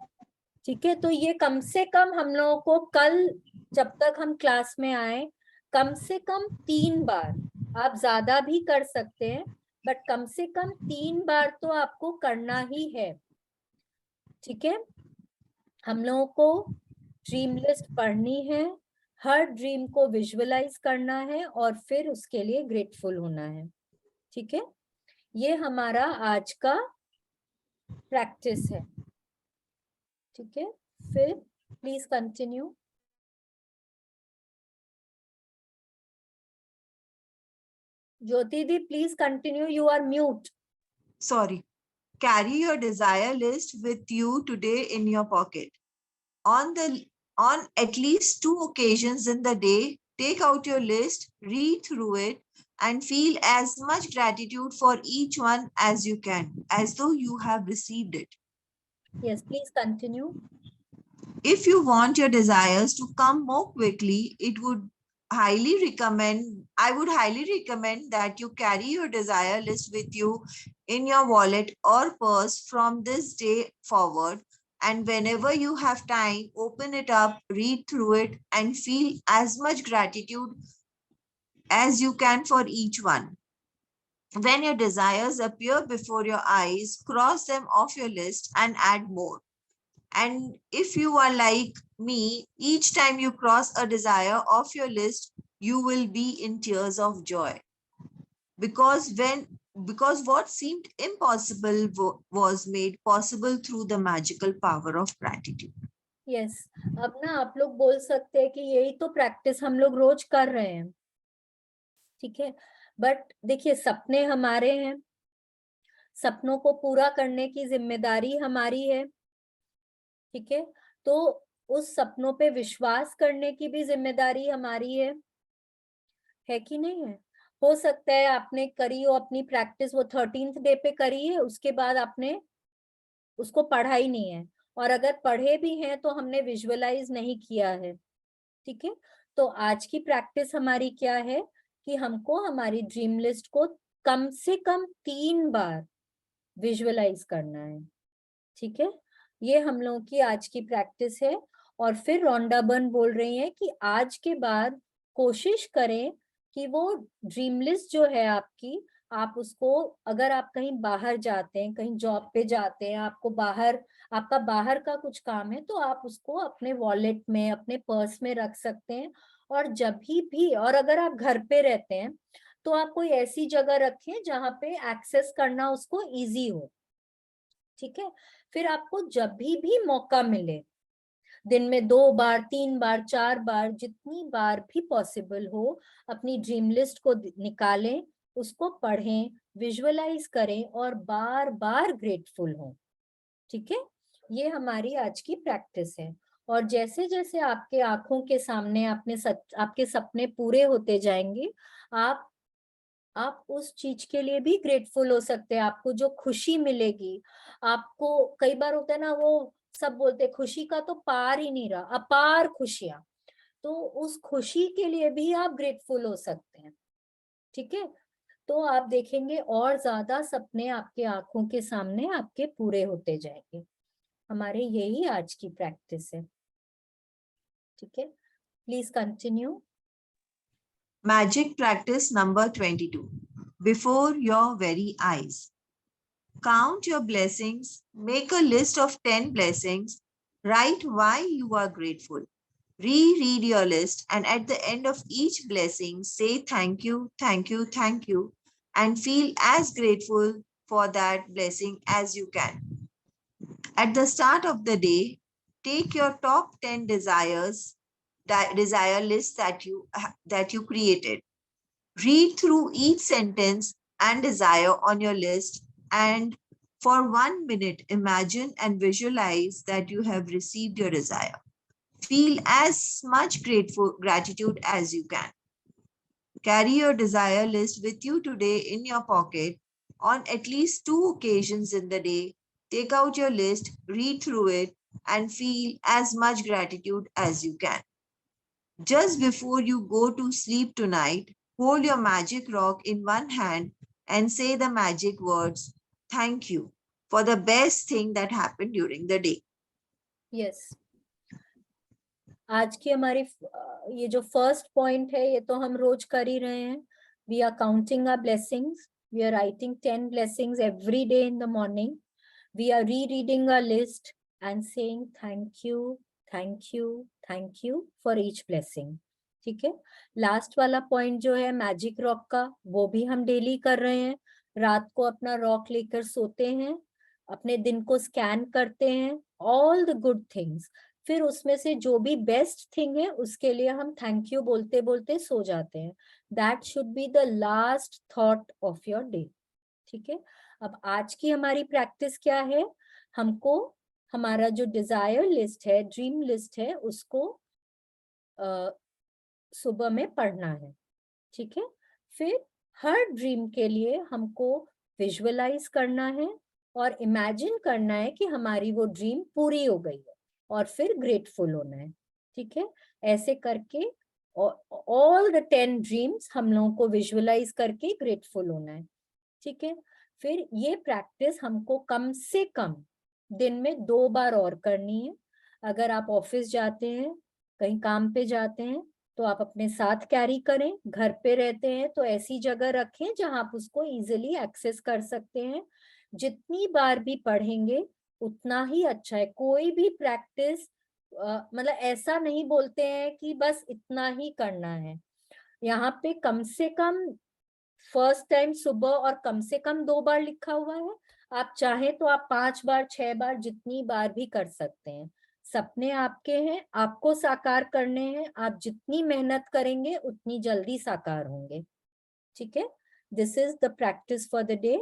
ठीक है, तो ये कम से कम हम लोगों को कल जब तक हम क्लास में आए कम से कम 3 बार, आप ज्यादा भी कर सकते हैं बट कम से कम 3 बार तो आपको करना ही है। ठीक है, हम लोगों को ड्रीम लिस्ट पढ़नी है, हर ड्रीम को विजुअलाइज करना है और फिर उसके लिए ग्रेटफुल होना है। ठीक है, ये हमारा आज का प्रैक्टिस है। ठीक है, फिर please continue. Jyoti di please continue, you are mute. Sorry. Carry your desire list with you today in your pocket. On at least 2 occasions in the day, take out your list, read through it, and feel as much gratitude for each one as you can, as though you have received it. Yes, please continue. If you want your desires to come more quickly, I would highly recommend that you carry your desire list with you in your wallet or purse from this day forward. And whenever you have time, open it up, read through it, and feel as much gratitude as you can for each one. When your desires appear before your eyes, cross them off your list and add more. And if you are like me, each time you cross a desire off your list, you will be in tears of joy. Because what seemed impossible was made possible through the magical power of gratitude. Yes, अब ना आप लोग बोल सकते हैं कि यही तो प्रैक्टिस हम लोग रोज कर रहे हैं। ठीक है, बट देखिए सपने हमारे हैं, सपनों को पूरा करने की जिम्मेदारी हमारी है। ठीक है, तो उस सपनों पे विश्वास करने की भी जिम्मेदारी हमारी है कि नहीं है? हो सकता है आपने करी हो अपनी प्रैक्टिस, वो 13th डे पे करी है, उसके बाद आपने उसको पढ़ा ही नहीं है, और अगर पढ़े भी हैं तो हमने विजुअलाइज नहीं किया है। ठीक है, तो आज की प्रैक्टिस हमारी क्या है कि हमको हमारी ड्रीम लिस्ट को कम से कम 3 बार विजुअलाइज करना है। ठीक है, ये हम लोगों की आज की प्रैक्टिस है। और फिर रोंडा बर्न बोल रही है कि आज के बाद कोशिश करें कि वो ड्रीम लिस्ट जो है आपकी, आप उसको, अगर आप कहीं बाहर जाते हैं, कहीं जॉब पे जाते हैं, आपको बाहर, आपका बाहर का कुछ काम है, तो आप उसको अपने वॉलेट में, अपने पर्स में रख सकते हैं। और जब भी, और अगर आप घर पे रहते हैं तो आप कोई ऐसी जगह रखें जहाँ पे एक्सेस करना उसको इजी हो। ठीक है, फिर आपको जब भी मौका मिले, दिन में 2 बार, 3 बार, 4 बार, जितनी बार भी पॉसिबल हो, अपनी ड्रीम लिस्ट को निकालें, उसको पढ़ें, विजुअलाइज करें और बार बार ग्रेटफुल हों। ठीक है, ये हमारी आज की प्रैक्टिस है। और जैसे जैसे आपके आंखों के सामने आपके सपने पूरे होते जाएंगे, आप उस चीज के लिए भी ग्रेटफुल हो सकते हैं। आपको जो खुशी मिलेगी, आपको कई बार होता है ना, वो सब बोलते हैं खुशी का तो पार ही नहीं रहा, अपार खुशियां, तो उस खुशी के लिए भी आप ग्रेटफुल हो सकते हैं। ठीक है, तो आप देखेंगे और ज्यादा सपने आपके आंखों के सामने आपके पूरे होते जाएंगे। हमारे यही आज की प्रैक्टिस है। ठीक है, please continue. Magic practice number 22. before your very eyes. Count your blessings, make a list of 10 blessings, write why you are grateful. Reread your list, and at the end of each blessing, say thank you, thank you, thank you, and feel as grateful for that blessing as you can. At the start of the day, take your top 10 desire list that you created. Read through each sentence and desire on your list, and for 1 minute, imagine and visualize that you have received your desire. Feel as much gratitude as you can. Carry your desire list with you today in your pocket on at least 2 occasions in the day. Take out your list, read through it, and feel as much gratitude as you can. Just before you go to sleep tonight, hold your magic rock in one hand and say the magic words, thank you, for the best thing that happened during the day. Yes. आज की हमारी ये जो first point है, ये तो हम रोज कर ही रहे हैं. We are counting our blessings. We are writing 10 blessings every day in the morning. We are rereading our list and saying thank you, thank you, thank you for each blessing. ठीक है. लास्ट वाला point जो है magic rock का, वो भी हम daily कर रहे हैं. रात को अपना रॉक लेकर सोते हैं, अपने दिन को स्कैन करते हैं, ऑल द गुड थिंग्स. फिर उसमें से जो भी बेस्ट थिंग है उसके लिए हम थैंक यू बोलते बोलते सो जाते हैं. That should be the last thought of your day. ठीक है. अब आज की हमारी प्रैक्टिस क्या है? हमको हमारा जो डिजायर लिस्ट है, ड्रीम लिस्ट है, उसको सुबह में पढ़ना है. ठीक है. फिर हर ड्रीम के लिए हमको विजुअलाइज करना है और इमेजिन करना है कि हमारी वो ड्रीम पूरी हो गई है, और फिर ग्रेटफुल होना है. ठीक है. ऐसे करके ऑल द 10 ड्रीम्स हम लोगों को विजुअलाइज करके ग्रेटफुल होना है. ठीक है. फिर ये प्रैक्टिस हमको कम से कम दिन में 2 बार और करनी है. अगर आप ऑफिस जाते हैं, कहीं काम पे जाते हैं, तो आप अपने साथ कैरी करें. घर पे रहते हैं तो ऐसी जगह रखें जहां आप उसको इजीली एक्सेस कर सकते हैं. जितनी बार भी पढ़ेंगे उतना ही अच्छा है. कोई भी प्रैक्टिस मतलब ऐसा नहीं बोलते हैं कि बस इतना ही करना है. यहाँ पे कम से कम फर्स्ट टाइम सुबह और कम से कम 2 बार लिखा हुआ है. आप चाहें तो आप 5 बार 6 बार जितनी बार भी कर सकते हैं. सपने आपके हैं, आपको साकार करने हैं. आप जितनी मेहनत करेंगे उतनी जल्दी साकार होंगे. ठीक है. This is the practice for the day.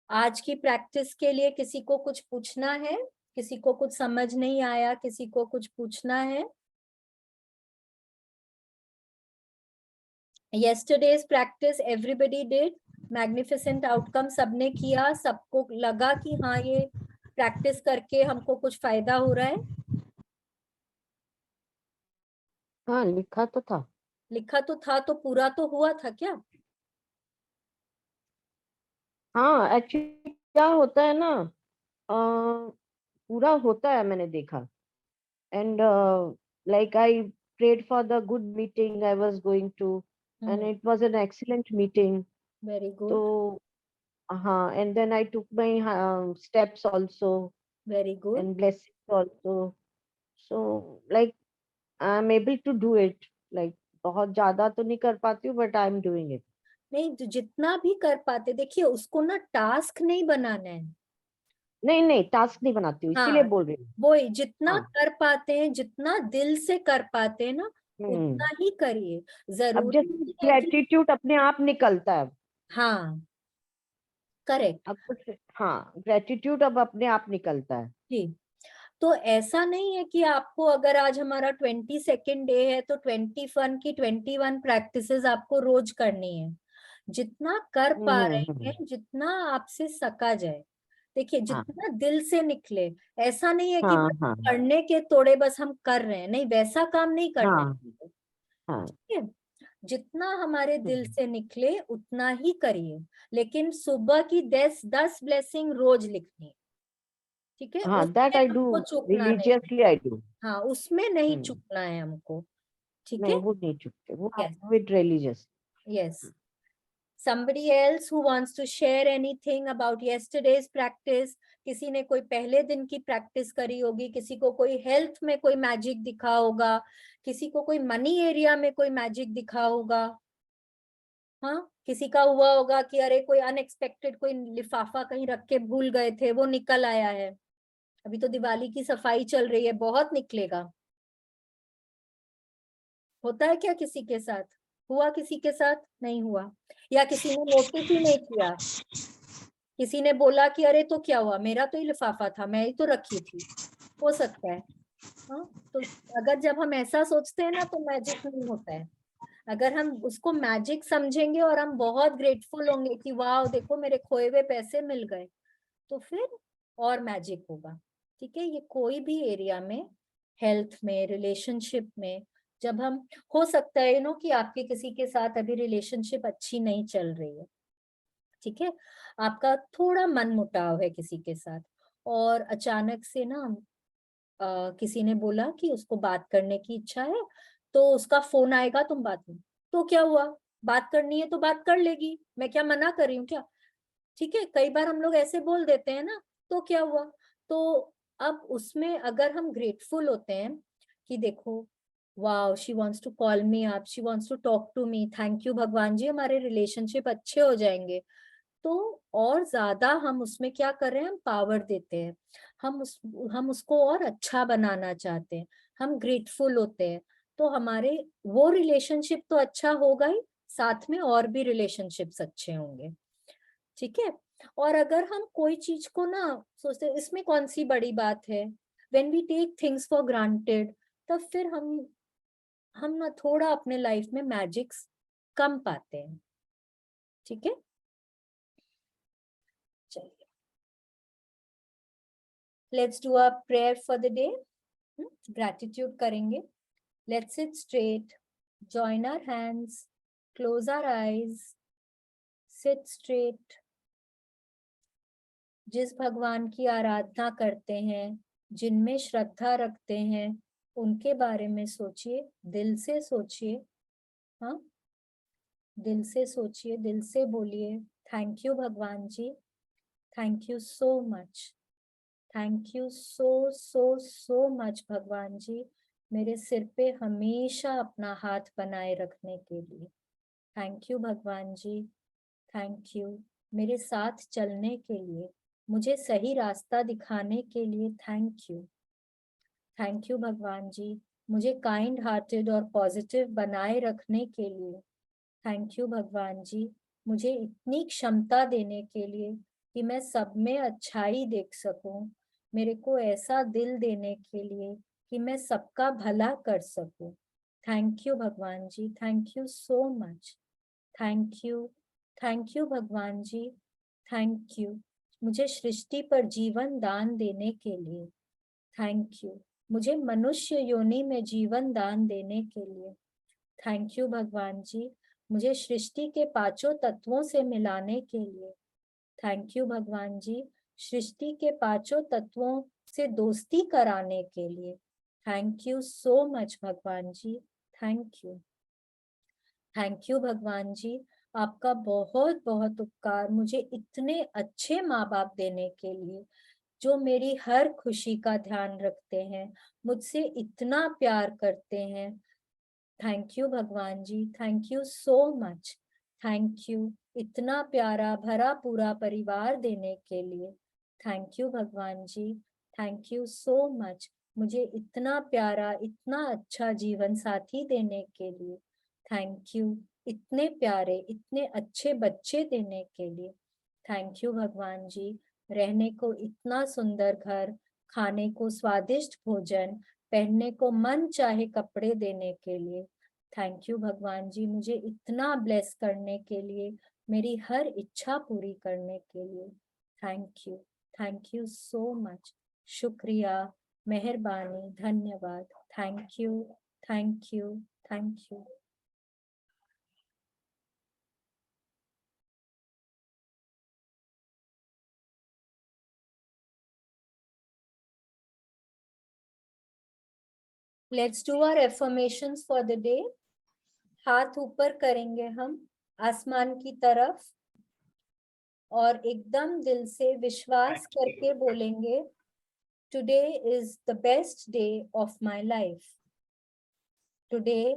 आज की प्रैक्टिस के लिए किसी को कुछ पूछना है? किसी को कुछ समझ नहीं आया? किसी को कुछ पूछना है? Yesterday's practice everybody did. Magnificent outcome सबने किया. सबको लगा कि हाँ ये प्रैक्टिस करके हमको कुछ फायदा हो रहा है. हाँ, लिखा तो था. लिखा तो था, तो पूरा तो हुआ था क्या? हाँ, एक्चुअली क्या होता है ना, पूरा होता है, मैंने देखा. And like I prayed for the good meeting I was going to, and it was an excellent meeting. Very good. So and then I took my steps also. Very good. And blessings also. So like I'm able to do it. Like बहुत ज्यादा तो नहीं कर पाती हूँ, but I'm doing it. नहीं, तो जितना भी कर पाते, देखिए उसको ना टास्क नहीं बनाना है. नहीं, टास्क नहीं बनाती हूँ, इसीलिए बोल रही हूँ. वो जितना कर पाते हैं, जितना दिल से कर पाते हैं ना, उतना ही करिए. अब जरूरी जैसे नहीं है कि ग्रेटिट्यूड अपने आप निकलता है. हाँ, करेक्ट. अब कुछ ग्रेटिट्यूड अब अपने आप निकलता है. जी. तो ऐसा नहीं है कि आपको, अगर आज हमारा 22nd डे है तो 21 की 21 प्रैक्टिसेस आपको रोज करनी है. जितना कर पा रहे हैं, जितना आपसे सका जाए. देखिए जितना दिल से निकले. ऐसा नहीं है कि करने के तोड़े बस हम कर रहे हैं. नहीं, वैसा काम नहीं करना है. ठीक है. जितना हमारे दिल से निकले उतना ही करिए. लेकिन सुबह की 10 ब्लेसिंग रोज लिखनी है. ठीक है. That I do religiously. I do. हाँ, उसमें नहीं चूकना है हमको. ठीक नहीं है? वो नहीं छूटते, वो Yes. With religious. Yes. Somebody else who wants to share anything about yesterday's practice? किसी ने कोई पहले दिन की प्रैक्टिस करी होगी, किसी को कोई हेल्थ में कोई मैजिक दिखा होगा, किसी को कोई मनी एरिया में कोई मैजिक दिखा होगा। हाँ, किसी का हुआ होगा कि अरे कोई अनएक्सपेक्टेड कोई लिफाफा कहीं रख के भूल गए थे, वो निकल आया है। अभी तो दिवाली की सफाई चल रही है, बहुत निकलेगा। होता है क्या किसी के साथ? हुआ किसी के साथ? नहीं हुआ? या किसी ने नोटिस ही नहीं किया, किसी ने बोला कि अरे तो क्या हुआ, मेरा तो ये लिफाफा था, मैं ही तो रखी थी। हो सकता है। हाँ, तो अगर जब हम ऐसा सोचते हैं ना तो मैजिक नहीं होता है। अगर हम उसको मैजिक समझेंगे और हम बहुत ग्रेटफुल होंगे कि वाह देखो मेरे खोए हुए पैसे मिल गए, तो फिर और मैजिक होगा। ठीक है? ये कोई भी एरिया में, हेल्थ में, रिलेशनशिप में, जब हम, हो सकता है कि आपके किसी के साथ अभी रिलेशनशिप अच्छी नहीं चल रही है, ठीक है, आपका थोड़ा मन मुटाव है किसी के साथ, और अचानक से ना किसी ने बोला कि उसको बात करने की इच्छा है, तो उसका फोन आएगा, तुम बात नहीं, तो क्या हुआ, बात करनी है तो बात कर लेगी, मैं क्या मना कर रही हूँ क्या? ठीक है, कई बार हम लोग ऐसे बोल देते हैं ना, तो क्या हुआ? तो अब उसमें अगर हम ग्रेटफुल होते हैं कि देखो, wow she wants to call me up, she wants to talk to me, thank you भगवान जी, हमारे रिलेशनशिप अच्छे हो जाएंगे, तो और ज्यादा हम उसमें क्या कर रहे हैं, हम पावर देते हैं, हम उसको और अच्छा बनाना चाहते हैं, हम ग्रेटफुल होते हैं, तो हमारे वो रिलेशनशिप तो अच्छा होगा ही, साथ में और भी रिलेशनशिप्स अच्छे होंगे। ठीक है? और अगर हम कोई चीज को ना सोचते हैं इसमें कौन सी बड़ी बात है, when we take things for granted, तब फिर हम ना थोड़ा अपने लाइफ में मैजिक्स कम पाते हैं। ठीक है? चलिए, let's do a prayer for the day. Gratitude करेंगे। Let's sit straight, join our hands, close our eyes, sit straight. जिस भगवान की आराधना करते हैं, जिनमें श्रद्धा रखते हैं, उनके बारे में सोचिए, दिल से सोचिए। हाँ, दिल से सोचिए, दिल से बोलिए, थैंक यू भगवान जी, thank you so much, thank you so so so much भगवान जी, मेरे सिर पे हमेशा अपना हाथ बनाए रखने के लिए। थैंक यू भगवान जी, थैंक यू, मेरे साथ चलने के लिए, मुझे सही रास्ता दिखाने के लिए थैंक यू। थैंक यू भगवान जी, मुझे काइंड हार्टेड और पॉजिटिव बनाए रखने के लिए। थैंक यू भगवान जी, मुझे इतनी क्षमता देने के लिए कि मैं सब में अच्छाई देख सकूं, मेरे को ऐसा दिल देने के लिए कि मैं सबका भला कर सकूं। थैंक यू भगवान जी, thank you so much, thank you, thank you भगवान जी, थैंक यू, मुझे सृष्टि पर जीवन दान देने के लिए। थैंक यू, मुझे मनुष्य योनि में जीवन दान देने के लिए। थैंक यू भगवान जी, मुझे सृष्टि के पांचों तत्वों से मिलाने के लिए। थैंक यू भगवान जी, सृष्टि के पांचों तत्वों से दोस्ती कराने के लिए। थैंक यू सो मच भगवान जी, थैंक यू, थैंक यू भगवान जी, आपका बहुत बहुत उपकार, मुझे इतने अच्छे माँ बाप देने के लिए, जो मेरी हर खुशी का ध्यान रखते हैं, मुझसे इतना प्यार करते हैं। थैंक यू भगवान जी, thank you so much, thank you, इतना प्यारा भरा पूरा परिवार देने के लिए। थैंक यू भगवान जी, थैंक यू सो मच, मुझे इतना प्यारा इतना अच्छा जीवन साथी देने के लिए। थैंक यू, इतने प्यारे इतने अच्छे बच्चे देने के लिए। थैंक यू भगवान जी, रहने को इतना सुंदर घर, खाने को स्वादिष्ट भोजन, पहनने को मन चाहे कपड़े देने के लिए। थैंक यू भगवान जी, मुझे इतना ब्लेस करने के लिए, मेरी हर इच्छा पूरी करने के लिए। थैंक यू सो मच, शुक्रिया, मेहरबानी, धन्यवाद, thank you, thank you, thank you. Let's do our affirmations for the day. हाथ ऊपर करेंगे हम आसमान की तरफ और एकदम दिल से विश्वास करके बोलेंगे, Today is the best day of my life. Today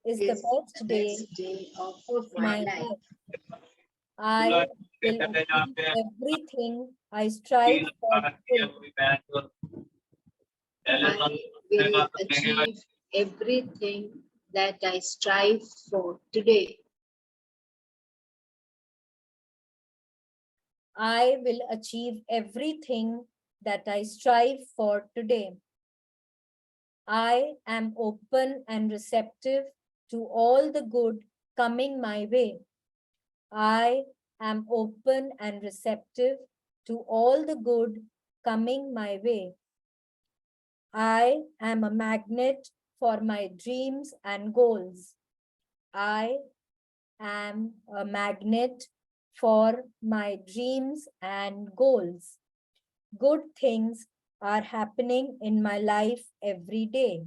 is the best day of my life. I will achieve everything I strive for today. I will achieve everything that I strive for today. I will achieve everything that I strive for today. I am open and receptive to all the good coming my way. I am open and receptive to all the good coming my way. I am a magnet for my dreams and goals. I am a magnet for my dreams and goals. Good things are happening in my life every day.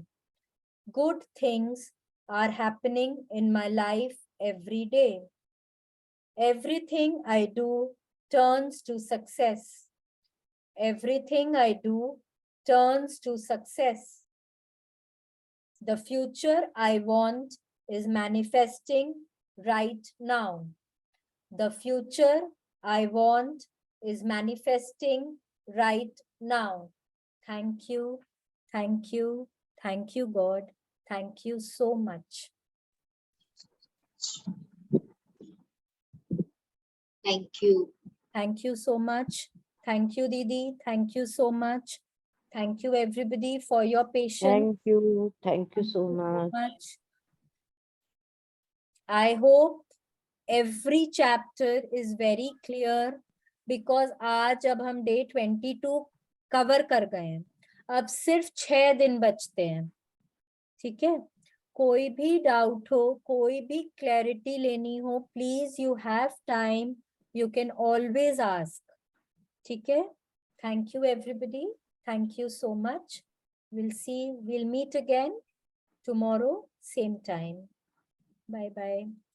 Good things are happening in my life every day. Everything I do turns to success. Everything I do turns to success. The future I want is manifesting right now. The future I want is manifesting right now. Thank you, thank you, thank you, God. Thank you so much. Thank you. Thank you so much. Thank you, Didi. Thank you so much. Thank you, everybody, for your patience. Thank you so much. I hope every chapter is very clear because आज अब हम day 22 cover कर गए हैं. अब सिर्फ 6 दिन बचते हैं. ठीक है? कोई भी डाउट हो, कोई भी क्लैरिटी लेनी हो, please you have time, you can always ask. ठीक है? Thank you everybody. Thank you so much. We'll meet again tomorrow, same time. Bye bye.